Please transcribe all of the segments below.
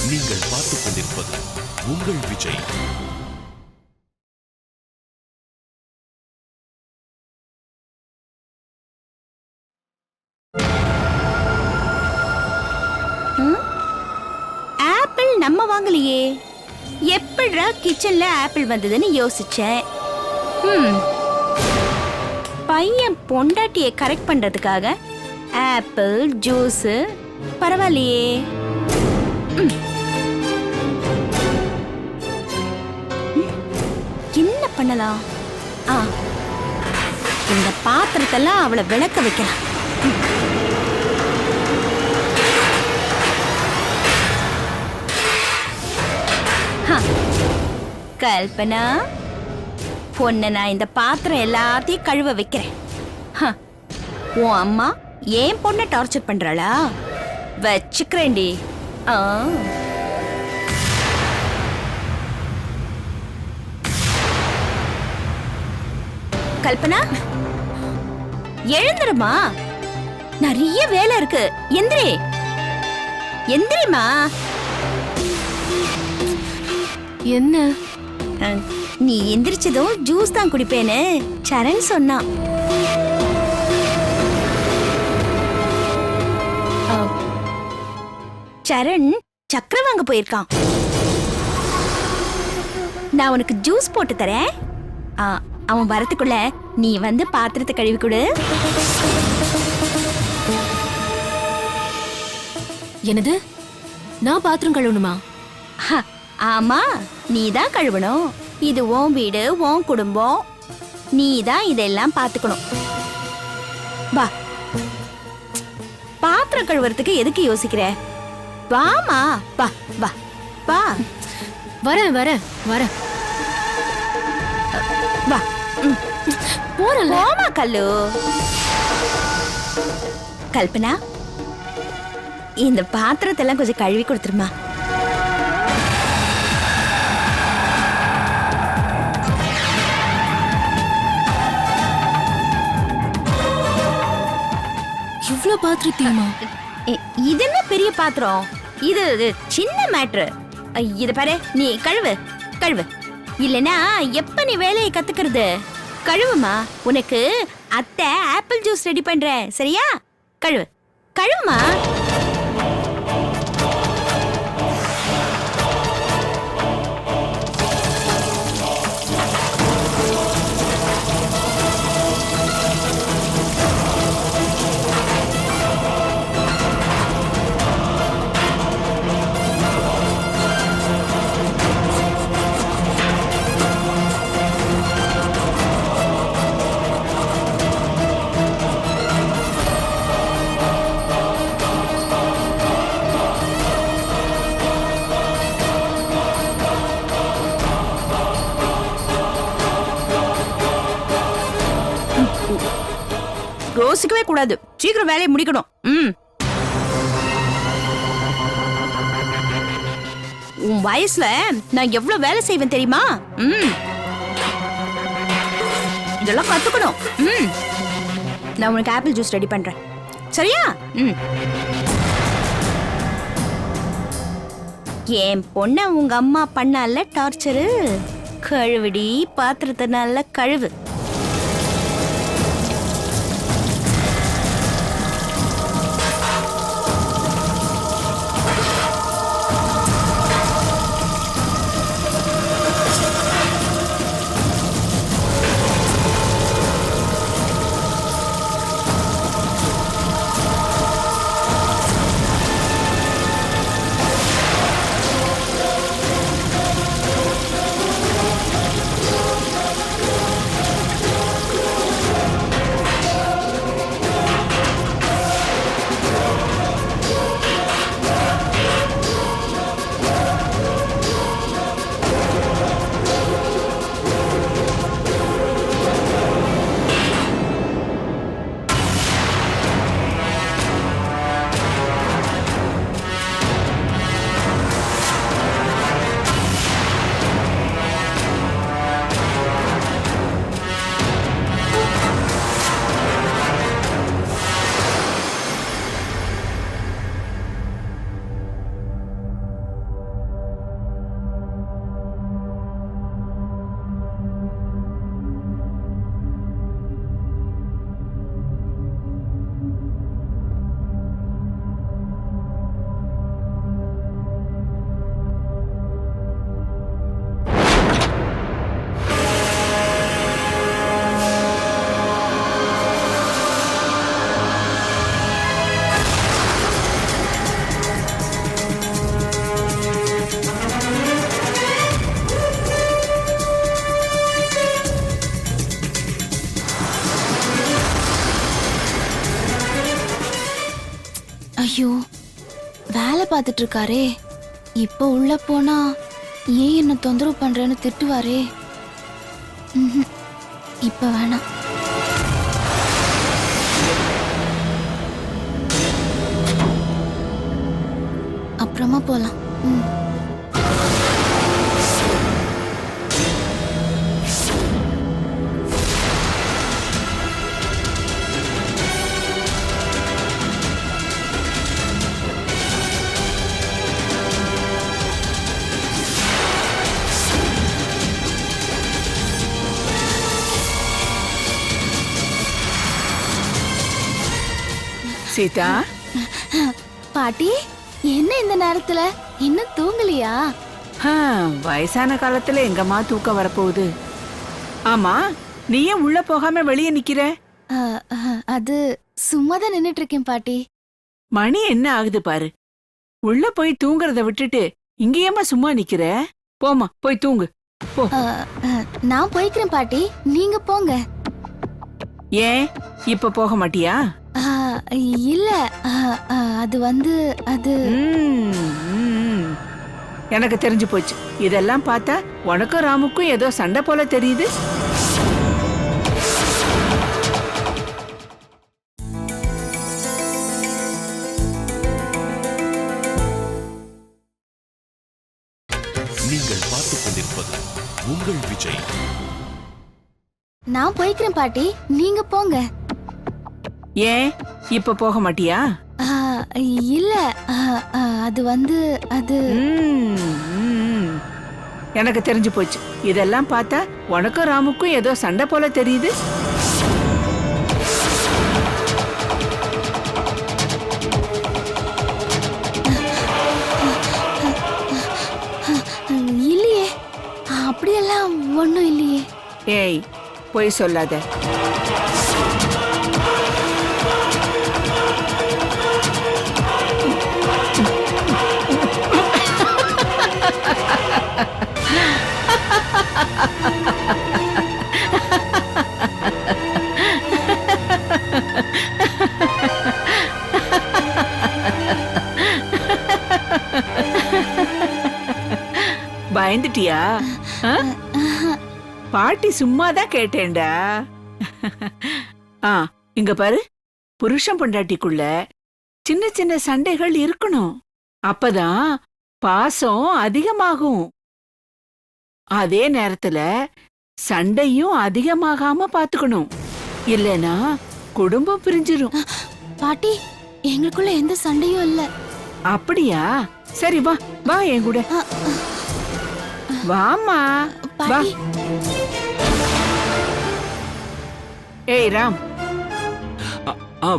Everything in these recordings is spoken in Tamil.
நீங்கள் பார்த்துக் கொண்டிருப்பது உங்கள் விஜய். ஆப்பிள் நம்ம வாங்கலையே, எப்படிடா கிச்சன்ல ஆப்பிள் வந்ததுன்னு யோசிச்சேன். பையன் பொண்டாட்டியை கரெக்ட் பண்றதுக்காக ஆப்பிள் ஜூஸ் பரவாயில்லையே. என்ன பண்ணலாம்? இந்த பாத்திரத்தெல்லாம் அவளை விளக்க வைக்கலாம். கல்பனா, பொண்ணு நான் இந்த பாத்திரம் எல்லாத்தையும் கழுவ வைக்கிறேன். உன் அம்மா ஏன் பொண்ணை டார்ச்சர் பண்றாளா? வச்சுக்கிறேன்டி. கல்பனா, எழுந்துருமா, நிறைய வேலை இருக்கு. எந்திரி எந்திரிமா. என்ன? நீ எந்திரிச்சதும் ஜூஸ் தான் குடிப்பேன்னு சரண் சொன்னான். சரண் சக்கரை வாங்க போயிருக்கான். நான் உனக்கு ஜூஸ் போட்டு தரேன். அவன் வரத்துக்குள்ள நீ வந்து பாத்திரத்தை கழுவி கொடு. என்னது? நான் பாத்திரம் கழுவணுமா? ஆமா, நீ தான் கழுவணும். இது உன் வீடு, உன் குடும்பம். நீ தான் இதெல்லாம் பாத்துக்கணும். வா, பாத்திரம் கழுவுறதுக்கு எதுக்கு யோசிக்கிற? வாமா, வா வா வா. வரேன் வரேன் வரேன். வா. போமா கல்லு. கல்பனா, இந்த பாத்திரத்தெல்லாம் கொஞ்சம் கழுவி கொடுத்துருமா. இவ்ளோ பாத்திரத்தையுமா? இது என்ன பெரிய பாத்திரம்? இது சின்ன மேட்ரு. இத பாரு, நீ கழுவு கழுவு. இல்லனா எப்ப நீ வேலையை கத்துக்கிறது? கழுவுமா. உனக்கு அத்தை ஆப்பிள் ஜூஸ் ரெடி பண்றேன், சரியா? கழுவு கழுவுமா. யோசிக்கவே கூடாது, சீக்கிரம் வேலையை முடிக்கணும். உன் வயசுல நான் எவ்வளவு வேலை செய்வேன் தெரியுமா? இதெல்லாம் கத்துக்கணும். நான் உனக்கு ஆப்பிள் ஜூஸ் ரெடி பண்றேன், சரியா? என் பொண்ண உங்க அம்மா பண்ணால டார்ச்சரு. கழுவிடி பாத்திரத்தை நல்ல கழுவு. பார்த்துட்டு இருக்காரே. இப்ப உள்ள போனா ஏன் என்ன தொந்தரவு பண்றேன்னு திட்டுவாரே. ம்ஹும். இப்ப வேணாம். அப்புறமா போலாம். சீதா, பாட்டி, என்ன இந்த நேரத்துல இன்னும் தூங்கலையா? வயசான காலத்துல எங்கம்மா தூக்கம் வரப்போகுது? ஆமா, நீ ஏன் உள்ள போகாம வெளியே நிக்கிற? அது சும்மாதான் நின்னுட்டு இருக்கேன் பாட்டி. மணி என்ன ஆகுது பாரு. உள்ள போய் தூங்குறத விட்டுட்டு இங்கேயேம்மா சும்மா நிக்கிற? போமா, போய் தூங்கு போ. நான் போய்க்கிறேன் பாட்டி, நீங்க போங்க. ஏன் இப்ப போக மாட்டியா? இல்ல, அது அது எனக்கு தெரிஞ்சு போச்சு. இதெல்லாம் பார்த்தா உனக்கும் ராமுக்கும் ஏதோ சண்டை போல தெரியுது. நீங்கள் பார்த்துக் கொண்டிருப்பது உங்கள் விஜய். நான் போய்க்கிறேன் பாட்டி, நீங்க போங்க. ஏன் இப்ப போக மாட்டியா? இல்ல, அது அது எனக்கு தெரிஞ்சு போச்சு. இதெல்லாம் பார்த்தா உனக்கும் ராமுக்கும் ஏதோ சண்டை போல தெரியுது. இல்லையே, அப்படியெல்லாம் ஒண்ணும் இல்லையே. ஏய், போய் சொல்லாத. பயந்துட்டியா? பாட்டி சும்மாதான் கேட்டேன்டா. இங்க பாரு, புருஷன் பொண்டாட்டிக்குள்ள சின்ன சின்ன சண்டைகள் இருக்கணும். அப்பதான் பாசம் அதிகமாகும். அதே நேரத்துல சண்டையும் அதிகமாகாம பாத்துக்கணும். இல்லனா குடும்பம் பிரிஞ்சிரும். பாட்டி, எங்களுக்குள்ள எந்த சண்டையும் இல்ல. அப்படியா? சரி, வா வா என் கூட. வாமா வா. பாட்டி, ஏய் ராம்,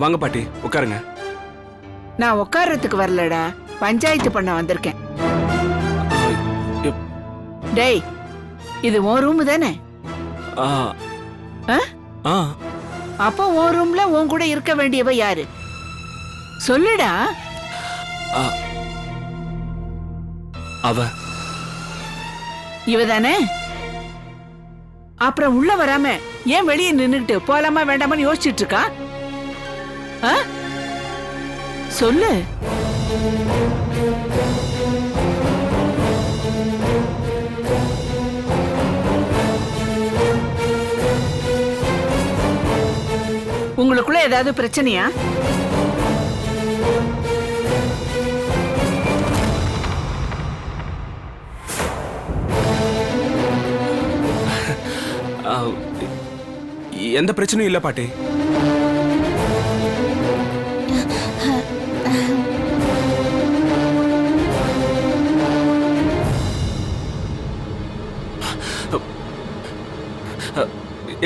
வாங்க பாட்டி, உட்காருங்க. நான் உட்கார்றதுக்கு வரலடா, பஞ்சாயத்து பண்ண வந்திருக்கேன். டேய், இது உன் ரூம் தானே? அப்ப உன் ரூம்ல உன் கூட இருக்க வேண்டியவ யாரு? சொல்லுடா. அவ இவ தானே? அப்புறம் உள்ள வராம ஏன் வெளியே நின்னுட்டு போலாமா வேண்டாமான்னு யோசிச்சுட்டு இருக்கா? சொல்லு. உங்களுக்குள்ள ஏதாவது பிரச்சனையா? எந்த பிரச்சனையும் இல்ல பாட்டி.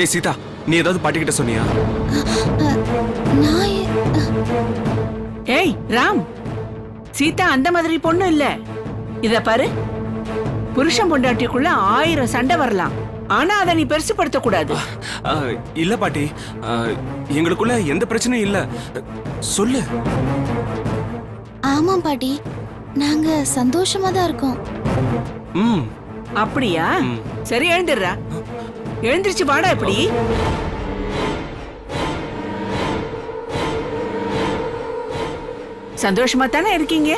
ஏய் சீதா, நீ ஏதாவது பாட்டி கிட்ட சொன்னியா? ஏய் ராம், சீதா அந்த மாதிரி பொண்ணு இல்ல. இத பாரு, புருஷன் பொண்டாட்டிக்குள்ள 1000 சண்டை வரலாம். ஆனா அதை நீ பெருசுபடுத்த கூடாது. இல்ல பாட்டி, எங்களுக்குள்ள எந்த பிரச்சனையும் இல்ல. சொல்லு. ஆமா பாட்டி, நாங்க சந்தோஷமா தான் இருக்கோம். அப்படியா? சரி, எழுந்துடுறா. எழுந்திருச்சு வாடா. இப்படி சந்தோஷமா தானே இருக்கீங்க?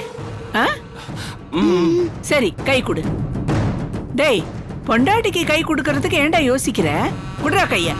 ஆ? சரி கை கொடு. டேய், பொண்டாட்டிக்கு கை கொடுக்கறதுக்கு ஏன்டா யோசிக்கிற? குடுறா கைய.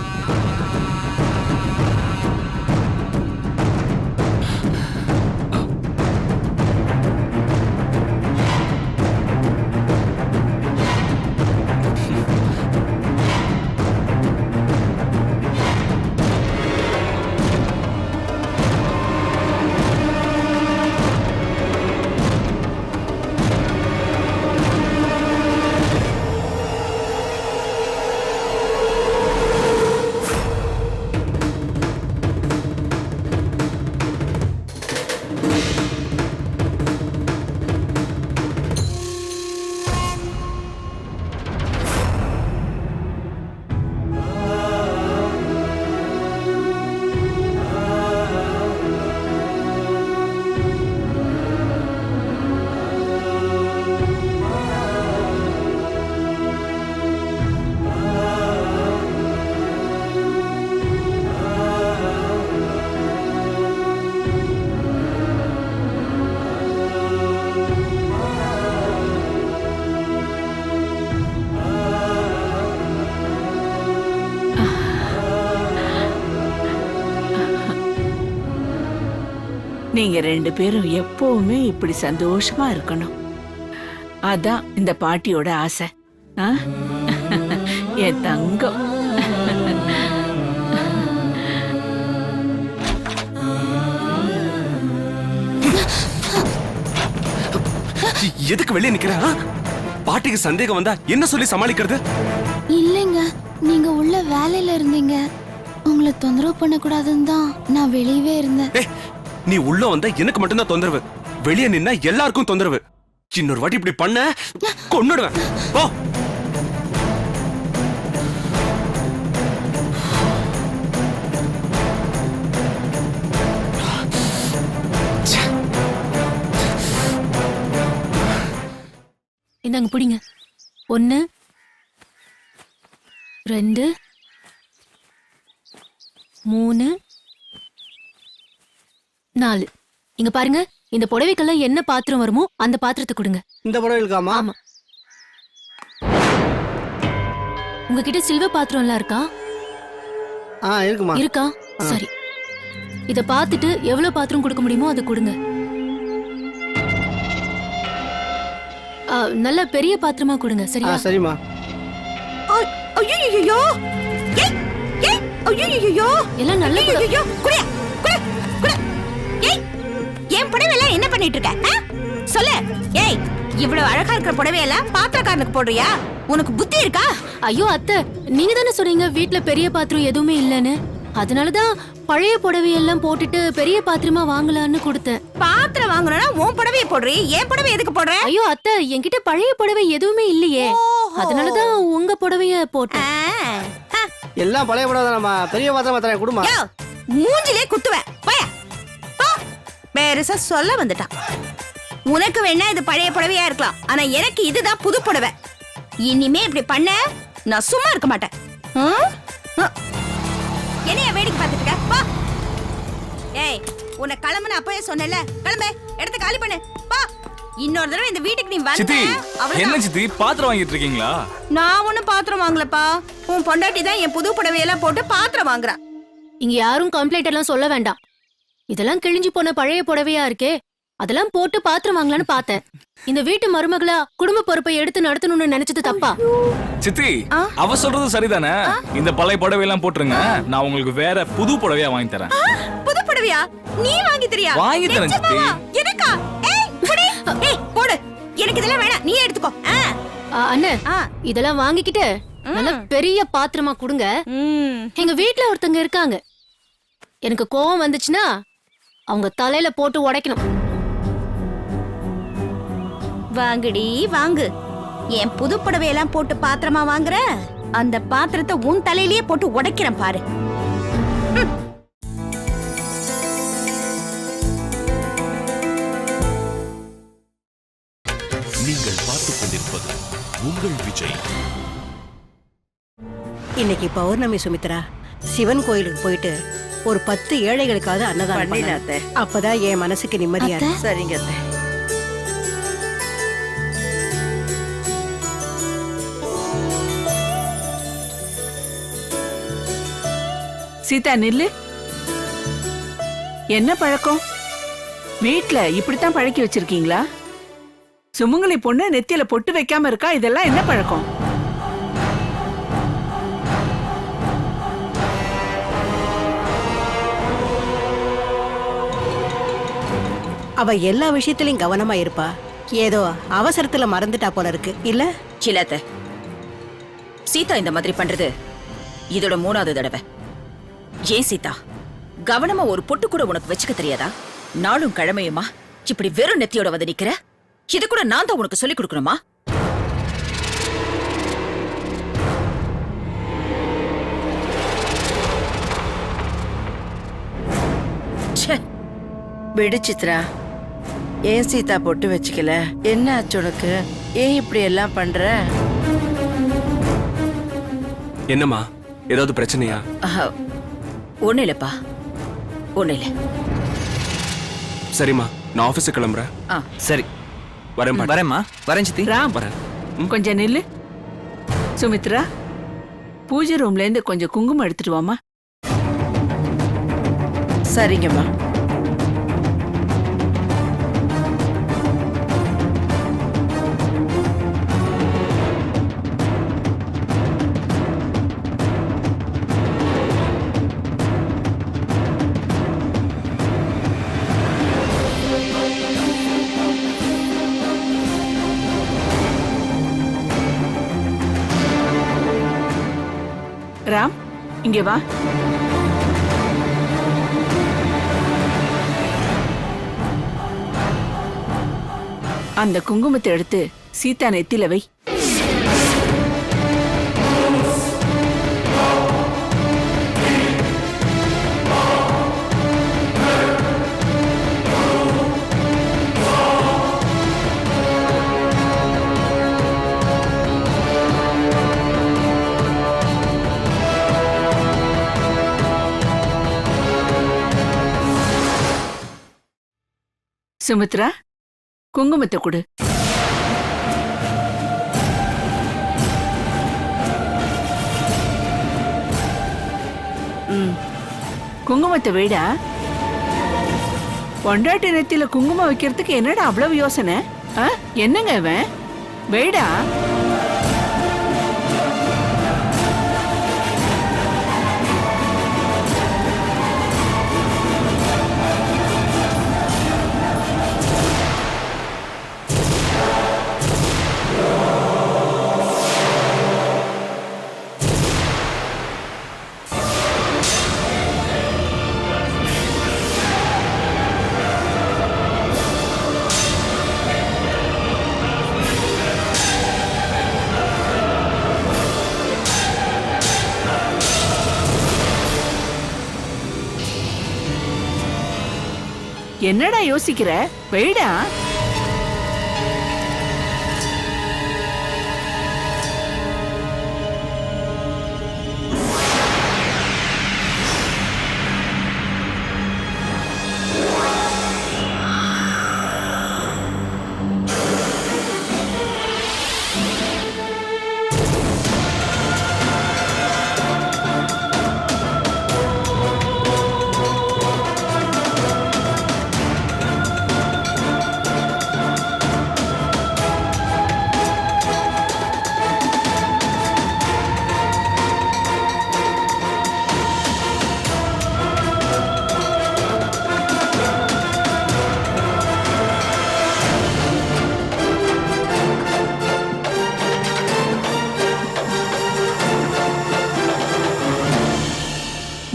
நீங்க 2 பேரும் எப்பவுமே இப்படி சந்தோஷமா இருக்கணும். அதான் இந்த பாட்டியோட ஆசை. ஆ? என் தங்கம். எதுக்கு வெளியே நிக்கிற? பாட்டிக்கு சந்தேகம் வந்தா என்ன சொல்லி சமாளிக்கிறது? இல்லைங்க, நீங்க உள்ள வேலையில இருந்தீங்க. உங்களை தொந்தரவு பண்ணக்கூடாதுன்னு தான் நான் வெளியவே இருந்தேன். ஏய், நீ உள்ள வந்தா எனக்கு மட்டும்தான் தொந்தரவு, வெளியே நின்னா எல்லாருக்கும் தொந்தரவு. இன்னொரு வாட்டி இப்படி பண்ண கொன்னுடுவேன். ஓ இந்தாங்க பிடிங்க. 1 2 3 4. இங்க பாருங்க, இந்த புடவைக்கெல்லாம் என்ன பாத்திரம் வருமோ அந்த பாத்திரத்தை கொடுங்க. இந்த புடவை இருக்காமா? ஆமா. உங்ககிட்ட சில்வர் பாத்திரம் எல்லாம் இருக்கா? இருக்குமா? இருக்கா? சரி, இத பார்த்துட்டு எவ்வளவு பாத்திரம் கொடுக்க முடியுமோ அதை கொடுங்க. நல்ல பெரிய பாத்திரமா கொடுங்க. சரியா? சரிமா. ஐயோ ஏய் ஏய் ஐயோ எல்லாம் நல்ல ஐயோ குடியா குடி குடி. ஏய், என் புடவையெல்லாம் என்ன பண்ணிட்டு இருக்க? சொல்லு. ஏய், இவ்வளவு அழகா இருக்கிற புடவையெல்லாம் பாத்திரக்காரனுக்கு போடுறியா? உனக்கு புத்தி இருக்கா? ஐயோ அத்தை, நீங்க தானே சொன்னீங்க வீட்ல பெரிய பாத்திரம் எதுவுமே இல்லன்னு. அதனாலதான் பழைய புடவையெல்லாம் போட்டுட்டு பெரிய பாத்திரமா வாங்கலான்னு கொடுத்தேன். பாத்திரம் வாங்கணும்னா உன் புடவையை போடுறீ, என் புடவை எதுக்கு போடுற? ஐயோ அத்தை, என்கிட்ட பழைய புடவை எதுவுமே இல்லையே. அதனாலதான் உங்க புடவைய போட்டேன். எல்லாம் பழைய புடவை தானம்மா, பெரிய பாத்திரமா தரேன், குடுமா. மூஞ்சிலே குத்துவேன். போயா போ. பெருசா சொல்ல வந்துட்டான். உனக்கு வேணா இது பழைய புடவையா இருக்கலாம், ஆனா எனக்கு இதுதான் புது புடவை. இனிமே இப்படி பண்ண நான் சும்மா இருக்க மாட்டேன். என்னைய வேடிக்கை பார்த்துட்டு இருக்க? போ. ஏய், உன்னை கிளம்புன அப்பவே சொன்னேன்ல, கிளம்பு, இடத்த காலி பண்ணு, போ. இன்னொரு தடவை இந்த வீட்டுக்கு நீ சித்தி, வந்த என்ன சித்தி பாத்திரம் வாங்கிட்டு இருக்கீங்களா? நான் ஒண்ணும் பாத்திரம் வாங்கலப்பா. உன் பொண்டாட்டி தான் என் புது புடவையெல்லாம் போட்டு பாத்திரம் வாங்குறா. இங்க யாரும் கம்ப்ளைண்ட் எல்லாம் சொல்ல வேண்டாம். இதெல்லாம் கிழிஞ்சு போன பழைய புடவையா இருக்கே, அதெல்லாம் போட்டு பாத்திரம் வாங்கலான்னு பார்த்தேன். இந்த வீட்டு மருமகளா குடும்ப பொறுப்பை எடுத்து நடத்தணும்னு நினைச்சது தப்பா? சித்தி, அவ சொல்றது சரிதானே. இந்த பழைய புடவை எல்லாம் போட்டுருங்க, நான் உங்களுக்கு வேற புது புடவையா வாங்கி தரேன். புது புடவையா? நீ வாங்கி தரியா? வாங்கி தரேன் சித்தி. எனக்கா? ஏய், குடி. ஏய், போடு. எனக்கு இதெல்லாம் வேணாம், நீ எடுத்துக்கோ. அண்ணே, இதெல்லாம் வாங்கிக்கிட்டு நல்ல பெரிய பாத்திரமா கொடுங்க. எங்க வீட்ல ஒருத்தங்க இருக்காங்க, எனக்கு கோவம் வந்துச்சுன்னா அவங்க தலையில போட்டு உடைக்கணும். வாங்குடி வாங்கு. என் புது புடவையெல்லாம் போட்டு பாத்திரமா வாங்குற, அந்த பாத்திரத்தை உன் தலையிலேயே போட்டு உடைக்கிறேன் பாரு. நீங்கள் பார்த்துக் கொண்டிருப்பது உங்கள் விஜய். இன்னைக்கு பௌர்ணமி சுமித்ரா, சிவன் கோயிலுக்கு போயிட்டு ஒரு 10 ஏழைகளுக்காவது அன்னதானம் பண்ணலாம். அப்பதான் என் மனசுக்கு நிம்மதியா இருக்கு. சரிங்க. சீதா நில்லு. என்ன பழக்கம்? வீட்ல இப்படித்தான் பழக்கி வச்சிருக்கீங்களா? சுமங்கலி பொண்ணு நெத்தியில பொட்டு வைக்காம இருக்கா, இதெல்லாம் என்ன பழக்கம்? அவ எல்லா விஷயத்திலயும் கவனமா இருப்பா. ஏதோ அவசரத்துல மறந்துட்டா போல இருக்கு இல்ல? சிலத்த சீதா இந்த மாதிரி பண்றது இதோட 3வது தடவை. ஏன் சீதா, கவனமா ஒரு பொட்டு கூட உனக்கு வச்சுக்க தெரியாதா? நாளும் கிழமையுமா இப்படி வெறும் நெத்தியோட வந்து நிக்கிற? இது கூட நான் தான் உனக்கு சொல்லி கொடுக்கணுமா? விடு சித்ரா. ஏன் சீதா பொட்டு வச்சுக்கல? என்ன ஆச்சு உனக்கு? ஏன் இப்படி எல்லாம் பண்ற? என்னம்மா, ஏதாவது பிரச்சனையா? ஒண்ணு இல்லப்பா, ஒண்ணு இல்ல. சரிம்மா, நான் ஆபீஸுக்கு கிளம்புறேன். சரி வரேன் பாட்டி. வரேம்மா. வரேன் சித்தி. ராம், வரேன். கொஞ்சம் நில்லு. சுமித்ரா, பூஜை ரூம்ல இருந்து கொஞ்சம் குங்குமம் எடுத்துட்டு வாமா. சரிங்கம்மா. ராம், இங்க வா. அந்த குங்குமத்தை எடுத்து சீதா நெத்தில வை. சுமித்ரா, குங்குமத்தை கொடு. குங்குமத்தை வைடா. பொண்டாட்டி நெத்தியில குங்குமம் வைக்கிறதுக்கு என்னடா அவ்வளவு யோசனை? என்னங்க இவன்? வைடா. என்னடா யோசிக்கிற? வைடா.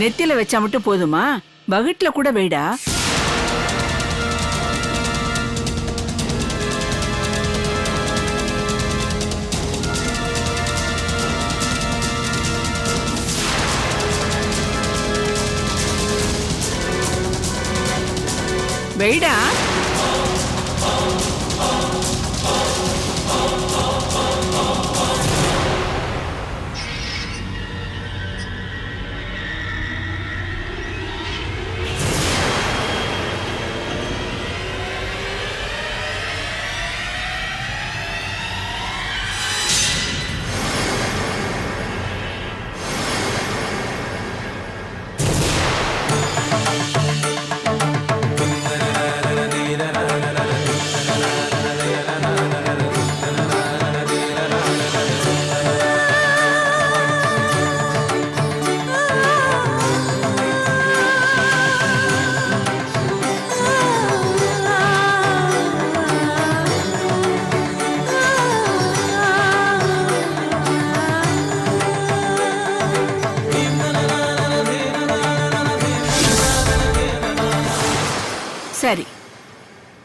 நெத்தில வச்சா மட்டும் போதுமா? பகட்ல கூட வைடா. வைடா.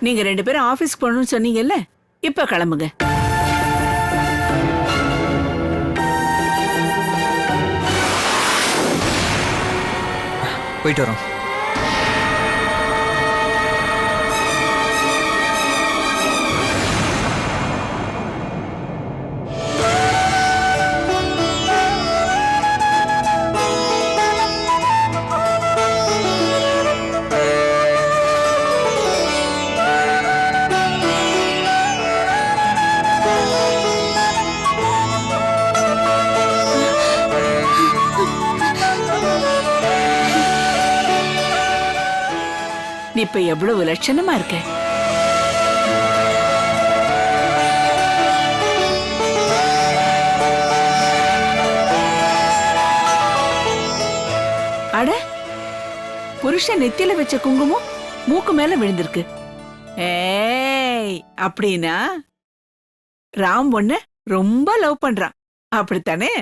நீங்க 2 பேரும் ஆபீஸ்க்கு போகணும்னு சொன்னீங்கல்ல, இப்ப கிளம்புங்க. போயிட்டு வரோம். நீ இப்ப எவ்வளவு லட்சணமா இருக்க. அட, புருஷன் நெத்தியில வச்ச குங்குமம் மூக்கு மேல விழுந்திருக்கு. ஏய், அப்படின்னா ராம் பொண்ண ரொம்ப லவ் பண்றான், அப்படித்தானே?